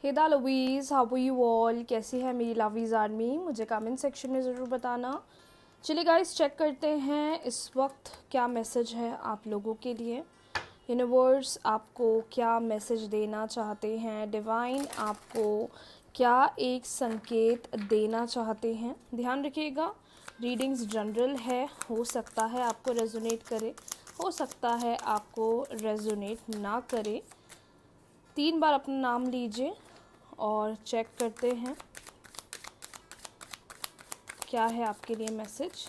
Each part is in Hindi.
हेदा लवीज़, हाउ यू ऑल? कैसी है मेरी लवीज़ आर्मी? मुझे कमेंट सेक्शन में ज़रूर बताना। चलिए गाइस, चेक करते हैं इस वक्त क्या मैसेज है आप लोगों के लिए। यूनिवर्स आपको क्या मैसेज देना चाहते हैं, डिवाइन आपको क्या एक संकेत देना चाहते हैं। ध्यान रखिएगा, रीडिंग्स जनरल है, हो सकता है आपको रेजोनेट करे, हो सकता है आपको रेजोनेट ना करे। 3 बार अपना नाम लीजिए और चेक करते हैं क्या है आपके लिए मैसेज।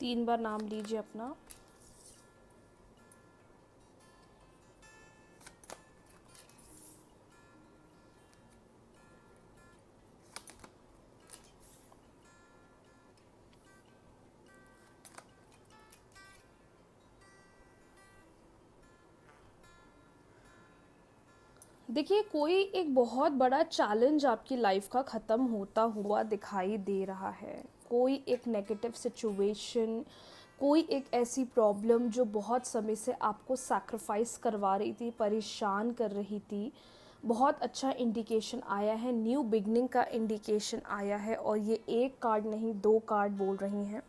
तीन बार नाम लीजिए अपना। देखिए, कोई एक बहुत बड़ा चैलेंज आपकी लाइफ का ख़त्म होता हुआ दिखाई दे रहा है। कोई एक नेगेटिव सिचुएशन, कोई एक ऐसी प्रॉब्लम जो बहुत समय से आपको सैक्रिफाइस करवा रही थी, परेशान कर रही थी। बहुत अच्छा इंडिकेशन आया है, न्यू बिगनिंग का इंडिकेशन आया है, और ये एक कार्ड नहीं 2 कार्ड बोल रही हैं।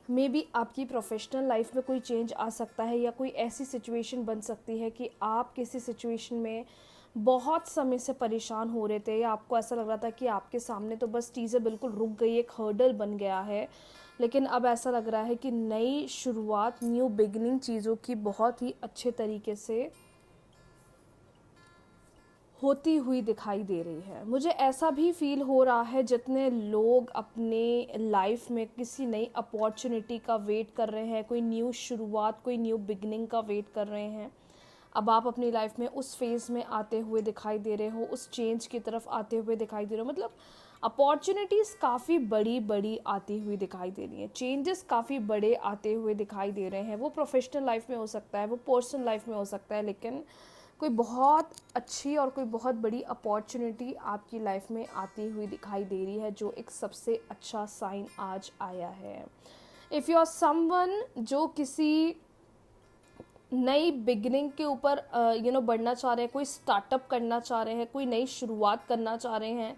मे बी आपकी प्रोफेशनल लाइफ में कोई चेंज आ सकता है, या कोई ऐसी सिचुएशन बन सकती है कि आप किसी सिचुएशन में बहुत समय से परेशान हो रहे थे, या आपको ऐसा लग रहा था कि आपके सामने तो बस चीज़ें बिल्कुल रुक गई, एक हर्डल बन गया है। लेकिन अब ऐसा लग रहा है कि नई शुरुआत, न्यू बिगनिंग चीज़ों की बहुत ही अच्छे तरीके से होती हुई दिखाई दे रही है। मुझे ऐसा भी फ़ील हो रहा है, जितने लोग अपने लाइफ में किसी नई अपॉर्चुनिटी का वेट कर रहे हैं, कोई न्यू शुरुआत, कोई न्यू बिगनिंग का वेट कर रहे हैं, अब आप अपनी लाइफ में उस फेज़ में आते हुए दिखाई दे रहे हो, उस चेंज की तरफ आते हुए दिखाई दे रहे हो। मतलब अपॉर्चुनिटीज़ काफ़ी बड़ी बड़ी आती हुई दिखाई दे रही हैं, चेंजेस काफ़ी बड़े आते हुए दिखाई दे रहे हैं। वो प्रोफेशनल लाइफ में हो सकता है, वो पर्सनल लाइफ में हो सकता है, लेकिन कोई बहुत अच्छी और कोई बहुत बड़ी अपॉर्चुनिटी आपकी लाइफ में आती हुई दिखाई दे रही है, जो एक सबसे अच्छा साइन आज आया है। इफ़ यू आर समवन जो किसी नई बिगनिंग के ऊपर बढ़ना चाह रहे हैं, कोई स्टार्टअप करना चाह रहे हैं, कोई नई शुरुआत करना चाह रहे हैं,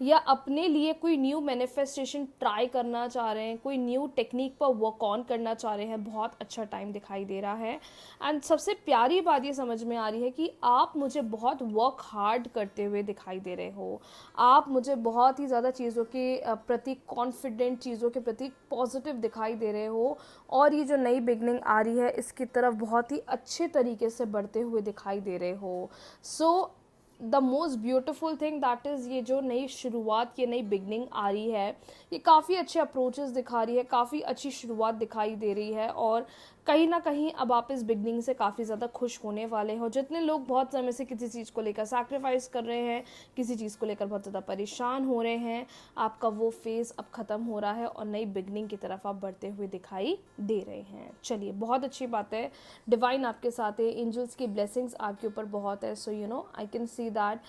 या अपने लिए कोई न्यू मैनिफेस्टेशन ट्राई करना चाह रहे हैं, कोई न्यू टेक्निक पर वर्क ऑन करना चाह रहे हैं, बहुत अच्छा टाइम दिखाई दे रहा है। एंड सबसे प्यारी बात ये समझ में आ रही है कि आप मुझे बहुत वर्क हार्ड करते हुए दिखाई दे रहे हो। आप मुझे बहुत ही ज़्यादा चीज़ों के प्रति कॉन्फिडेंट, चीज़ों के प्रति पॉजिटिव दिखाई दे रहे हो, और ये जो नई बिगनिंग आ रही है इसकी तरफ बहुत ही अच्छे तरीके से बढ़ते हुए दिखाई दे रहे हो। So the most beautiful thing that is, ये जो नई शुरुआत, ये नई बिगनिंग आ रही है, ये काफ़ी अच्छे अप्रोचेस दिखा रही है, काफ़ी अच्छी शुरुआत दिखाई दे रही है, और कहीं ना कहीं अब आप इस बिगनिंग से काफ़ी ज़्यादा खुश होने वाले हो। जितने लोग बहुत समय से किसी चीज़ को लेकर सैक्रिफाइस कर रहे हैं, किसी चीज़ को लेकर बहुत ज़्यादा परेशान हो रहे हैं, आपका वो फेज़ अब ख़त्म हो रहा है और नई बिगनिंग की तरफ आप बढ़ते हुए दिखाई दे रहे हैं। चलिए, बहुत अच्छी बात है, डिवाइन आपके साथ है, एंजल्स की ब्लेसिंग्स आपके ऊपर बहुत है। So I can see that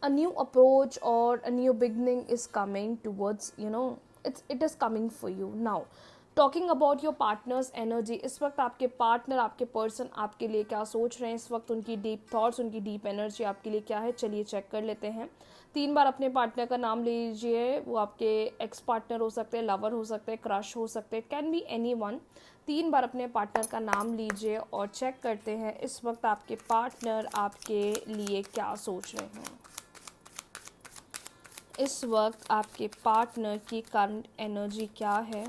a new approach or a new beginning is coming towards, it is coming for you now. Talking about your partners energy, इस वक्त आपके पार्टनर, आपके पर्सन आपके लिए क्या सोच रहे हैं, इस वक्त उनकी डीप थॉट्स, उनकी डीप एनर्जी आपके लिए क्या है। चलिए चेक कर लेते हैं। 3 बार अपने पार्टनर का नाम लीजिए। वो आपके एक्स पार्टनर हो सकते हैं, लवर हो सकते हैं, क्रश हो सकते हैं, कैन बी एनी वन। 3 बार अपने पार्टनर का नाम लीजिए और चेक करते हैं इस वक्त आपके पार्टनर आपके लिए क्या सोच रहे हैं। इस वक्त आपके पार्टनर की करंट एनर्जी क्या है।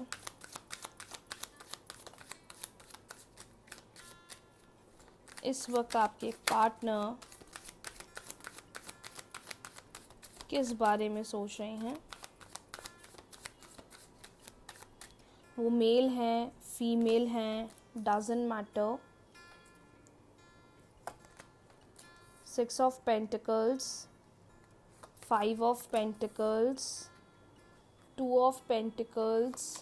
इस वक्त आपके पार्टनर किस बारे में सोच रहे हैं। वो मेल हैं, फीमेल हैं, doesn't matter. 6 of pentacles, 5 of pentacles, 2 of pentacles,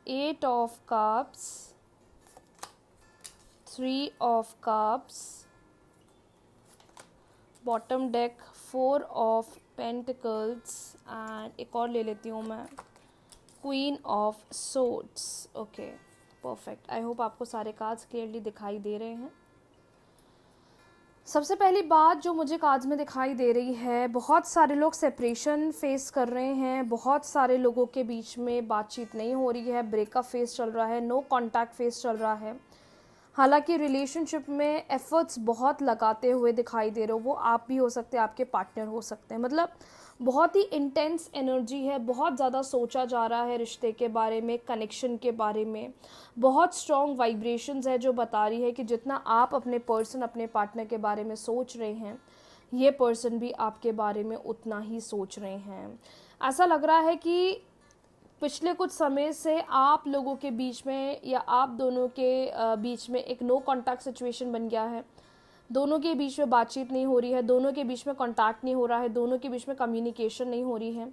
8 of cups, 3 of cups, bottom deck 4 of pentacles and एक और ले लेती हूँ मैं, queen of swords. Okay, perfect. I hope आपको सारे कार्ड्स क्लियरली दिखाई दे रहे हैं। सबसे पहली बात जो मुझे कार्ड्स में दिखाई दे रही है, बहुत सारे लोग सेपरेशन फेस कर रहे हैं, बहुत सारे लोगों के बीच में बातचीत नहीं हो रही है, ब्रेकअप फेस चल रहा है, नो कॉन्टैक्ट फेस चल रहा है। हालांकि रिलेशनशिप में एफर्ट्स बहुत लगाते हुए दिखाई दे रहे हो, वो आप भी हो सकते हैं, आपके पार्टनर हो सकते हैं। मतलब बहुत ही इंटेंस एनर्जी है, बहुत ज़्यादा सोचा जा रहा है रिश्ते के बारे में, कनेक्शन के बारे में। बहुत स्ट्रॉन्ग वाइब्रेशंस है जो बता रही है कि जितना आप अपने पर्सन, अपने पार्टनर के बारे में सोच रहे हैं, ये पर्सन भी आपके बारे में उतना ही सोच रहे हैं। ऐसा लग रहा है कि पिछले कुछ समय से आप लोगों के बीच में या आप दोनों के बीच में एक नो कॉन्टैक्ट सिचुएशन बन गया है। दोनों के बीच में बातचीत नहीं हो रही है, दोनों के बीच में कॉन्टैक्ट नहीं हो रहा है, दोनों के बीच में कम्युनिकेशन नहीं हो रही है।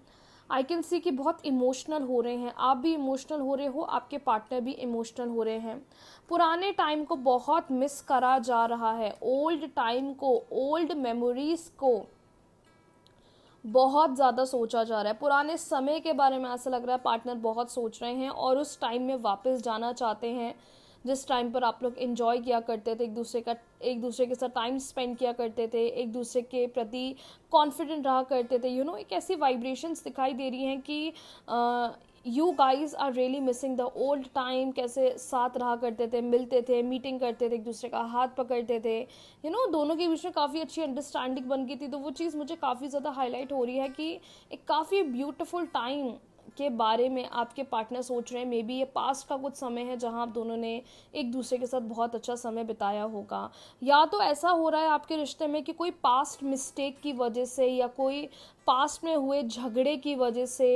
आई कैन सी कि बहुत इमोशनल हो रहे हैं, आप भी इमोशनल हो रहे हो, आपके पार्टनर भी इमोशनल हो रहे हैं। पुराने टाइम को बहुत मिस करा जा रहा है, ओल्ड टाइम को, ओल्ड मेमोरीज को बहुत ज़्यादा सोचा जा रहा है। पुराने समय के बारे में ऐसा लग रहा है पार्टनर बहुत सोच रहे हैं और उस टाइम में वापस जाना चाहते हैं जिस टाइम पर आप लोग एंजॉय किया करते थे, एक दूसरे के साथ टाइम स्पेंड किया करते थे, एक दूसरे के प्रति कॉन्फिडेंट रहा करते थे। एक ऐसी वाइब्रेशंस दिखाई दे रही हैं कि you guys are really missing the old time. कैसे साथ रहा करते थे, मिलते थे, मीटिंग करते थे, एक दूसरे का हाथ पकड़ते थे, दोनों के बीच में काफ़ी अच्छी अंडरस्टैंडिंग बन गई थी। तो वो चीज़ मुझे काफ़ी ज़्यादा हाईलाइट हो रही है कि एक काफ़ी ब्यूटीफुल टाइम के बारे में आपके पार्टनर सोच रहे हैं। मे बी ये पास्ट का कुछ समय है जहां आप दोनों ने एक दूसरे के साथ बहुत अच्छा समय बिताया होगा, या तो ऐसा हो रहा है आपके रिश्ते में कि कोई पास्ट मिस्टेक की वजह से या कोई पास्ट में हुए झगड़े की वजह से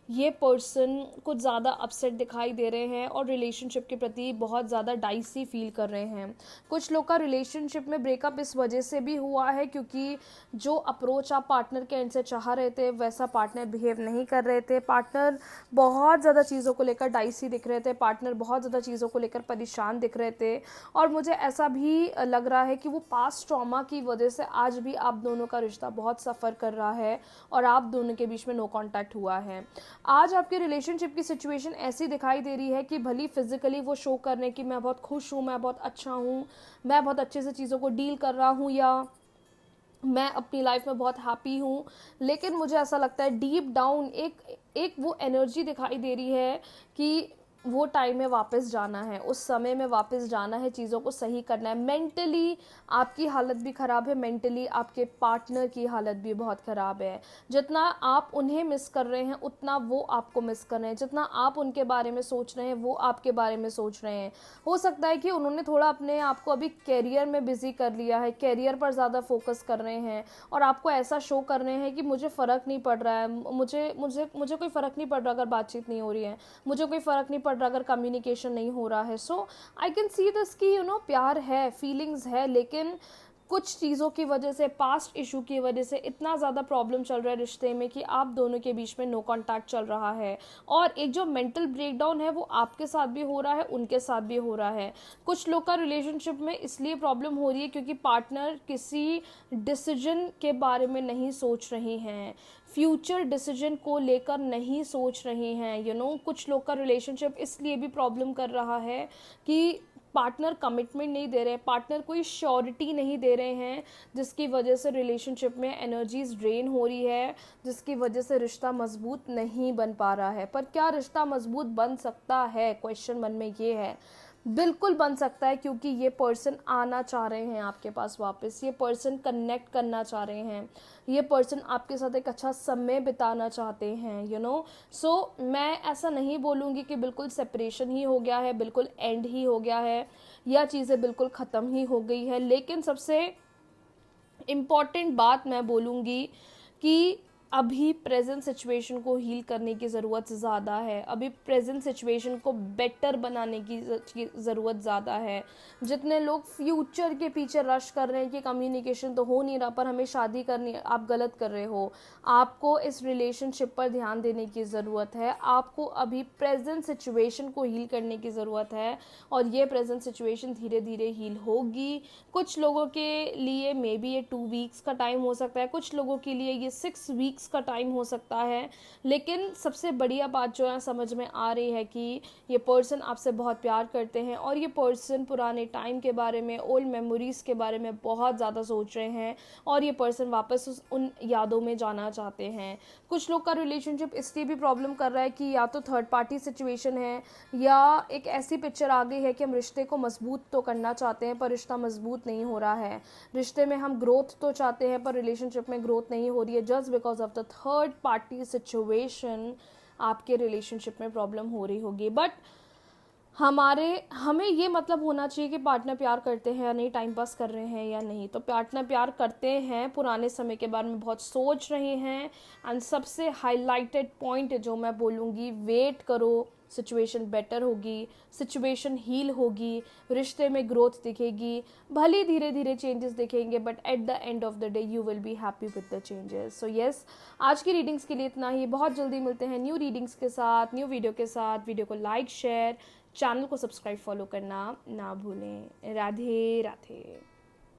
ये पर्सन कुछ ज़्यादा अपसेट दिखाई दे रहे हैं और रिलेशनशिप के प्रति बहुत ज़्यादा डाइसी फील कर रहे हैं। कुछ लोग का रिलेशनशिप में ब्रेकअप इस वजह से भी हुआ है क्योंकि जो अप्रोच आप पार्टनर के एंड से चाह रहे थे वैसा पार्टनर बिहेव नहीं कर रहे थे। पार्टनर बहुत ज़्यादा चीज़ों को लेकर डाइसी दिख रहे थे, पार्टनर बहुत ज़्यादा चीज़ों को लेकर परेशान दिख रहे थे। और मुझे ऐसा भी लग रहा है कि वो पास्ट ट्रॉमा की वजह से आज भी आप दोनों का रिश्ता बहुत सफ़र कर रहा है और आप दोनों के बीच में नो कांटेक्ट हुआ है। आज आपके रिलेशनशिप की सिचुएशन ऐसी दिखाई दे रही है कि भली फिजिकली वो शो कर रहे हैं कि मैं बहुत खुश हूँ, मैं बहुत अच्छा हूँ, मैं बहुत अच्छे से चीज़ों को डील कर रहा हूँ, या मैं अपनी लाइफ में बहुत हैप्पी हूँ, लेकिन मुझे ऐसा लगता है डीप डाउन एक वो एनर्जी दिखाई दे रही है कि वो टाइम में वापस जाना है, उस समय में वापस जाना है, चीज़ों को सही करना है। मेंटली आपकी हालत भी ख़राब है, मेंटली आपके पार्टनर की हालत भी बहुत ख़राब है। जितना आप उन्हें मिस कर रहे हैं उतना वो आपको मिस कर रहे हैं, जितना आप उनके बारे में सोच रहे हैं वो आपके बारे में सोच रहे हैं। हो सकता है कि उन्होंने थोड़ा अपने आप को अभी कैरियर में बिजी कर लिया है, कैरियर पर ज़्यादा फोकस कर रहे हैं और आपको ऐसा शो कर रहे हैं कि मुझे फ़र्क नहीं पड़ रहा है, मुझे कोई फ़र्क नहीं पड़ रहा अगर बातचीत नहीं हो रही है, मुझे कोई फ़र्क नहीं पड़ रहा अगर कम्युनिकेशन नहीं हो रहा है। So I can see this कि प्यार है, फीलिंग्स है, लेकिन कुछ चीज़ों की वजह से, पास्ट इशू की वजह से इतना ज़्यादा प्रॉब्लम चल रहा है रिश्ते में कि आप दोनों के बीच में नो कांटेक्ट चल रहा है। और एक जो मेंटल ब्रेकडाउन है वो आपके साथ भी हो रहा है, उनके साथ भी हो रहा है। कुछ लोग का रिलेशनशिप में इसलिए प्रॉब्लम हो रही है क्योंकि पार्टनर किसी डिसीजन के बारे में नहीं सोच रही हैं, फ्यूचर डिसीजन को लेकर नहीं सोच रहे हैं। कुछ लोग का रिलेशनशिप इसलिए भी प्रॉब्लम कर रहा है कि पार्टनर कमिटमेंट नहीं दे रहे हैं, पार्टनर कोई श्योरिटी नहीं दे रहे हैं, जिसकी वजह से रिलेशनशिप में एनर्जीज ड्रेन हो रही है, जिसकी वजह से रिश्ता मजबूत नहीं बन पा रहा है। पर क्या रिश्ता मजबूत बन सकता है, क्वेश्चन मन में ये है। बिल्कुल बन सकता है, क्योंकि ये पर्सन आना चाह रहे हैं आपके पास वापस, ये पर्सन कनेक्ट करना चाह रहे हैं, ये पर्सन आपके साथ एक अच्छा समय बिताना चाहते हैं। सो मैं ऐसा नहीं बोलूँगी कि बिल्कुल सेपरेशन ही हो गया है, बिल्कुल एंड ही हो गया है, या चीज़ें बिल्कुल ख़त्म ही हो गई है। लेकिन सबसे इम्पॉर्टेंट बात मैं बोलूँगी कि अभी प्रेजेंट सिचुएशन को हील करने की ज़रूरत ज़्यादा है, अभी प्रेजेंट सिचुएशन को बेटर बनाने की ज़रूरत ज़्यादा है। जितने लोग फ्यूचर के पीछे रश कर रहे हैं कि कम्युनिकेशन तो हो नहीं रहा पर हमें शादी करनी है, आप गलत कर रहे हो। आपको इस रिलेशनशिप पर ध्यान देने की ज़रूरत है, आपको अभी प्रेजेंट सिचुएशन को हील करने की ज़रूरत है, और ये प्रेजेंट सिचुएशन धीरे धीरे हील होगी। कुछ लोगों के लिए मे बी ये 2 वीक्स का टाइम हो सकता है, कुछ लोगों के लिए ये 6 वीक्स वीक्स का टाइम हो सकता है, लेकिन सबसे बढ़िया बात जो है समझ में आ रही है कि ये पर्सन आपसे बहुत प्यार करते हैं और ये पर्सन पुराने टाइम के बारे में, ओल्ड मेमोरीज़ के बारे में बहुत ज़्यादा सोच रहे हैं और ये पर्सन वापस उन यादों में जाना चाहते हैं। कुछ लोग का रिलेशनशिप इसलिए भी प्रॉब्लम कर रहा है कि या तो थर्ड पार्टी सिचुएशन है या एक ऐसी पिक्चर आ गई है कि हम रिश्ते को मजबूत तो करना चाहते हैं पर रिश्ता मजबूत नहीं हो रहा है। रिश्ते में हम ग्रोथ तो चाहते हैं पर रिलेशनशिप में ग्रोथ नहीं हो रही है, just because of the third party situation आपके रिलेशनशिप में प्रॉब्लम हो रही होगी। बट हमें ये मतलब होना चाहिए कि पार्टनर प्यार करते हैं या नहीं, टाइम पास कर रहे हैं या नहीं। तो पार्टनर प्यार करते हैं, पुराने समय के बारे में बहुत सोच रहे हैं। एंड सबसे हाईलाइटेड पॉइंट जो मैं बोलूँगी, वेट करो, सिचुएशन बेटर होगी, सिचुएशन हील होगी, रिश्ते में ग्रोथ दिखेगी, भले धीरे धीरे चेंजेस दिखेंगे but at the end of the day you will be happy with the changes. So yes, आज की रीडिंग्स के लिए इतना ही। बहुत जल्दी मिलते हैं न्यू रीडिंग्स के साथ, न्यू वीडियो के साथ। वीडियो को लाइक, शेयर, चैनल को सब्सक्राइब, फॉलो करना ना भूलें। राधे राधे।